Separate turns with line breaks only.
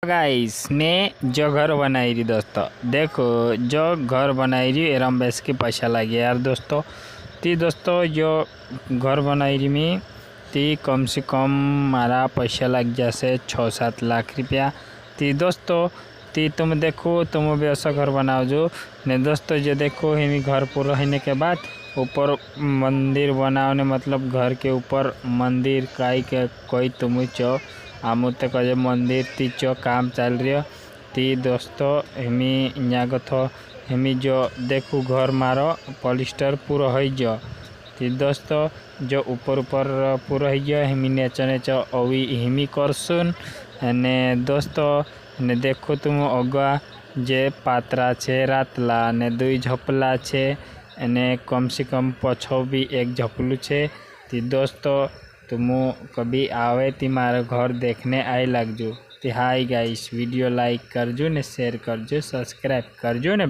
Guys मैं जो घर बनाई रही दोस्तों, देखो जो घर बनाई रही एरम बेस के पैसा लगे यार दोस्तों। ती दोस्तों जो घर बनाई रही मैं ती कम से कम मारा पैसा लग जैसे 6-7 लाख रुपया। ती दोस्तों ती तुम देखो तुम भी ऐसा घर बनाओ जो ने दोस्तों। जो देखो हमें घर पूरा होने के बाद ऊपर मंदिर बनाओ ने, मतलब घर के ऊपर मंदिर काई के कोई तुम चो आमु तक मंदिर तीचो काम चल रही ती दोस्तों। हमें यहाँ कथो हमें जो देखो घर मारो पॉलिस्टर पूरा हो जो ती दोस्तों। जो ऊपर पूरा हो गया हमें नेचो नेचो अवी हमें करसुन ने दोस्तों। ने देखो तुम अगुआ जे पात्रा छे रातला ने 2 झपला छे ने कम से कम पछो भी 1 झपलू छे। ती दोस्तों तुम कभी आवे ती मारा घर देखने आई लगजो। हाय गाइस, वीडियो लाइक करजो ने शेयर करजो, सब्सक्राइब करजो ने।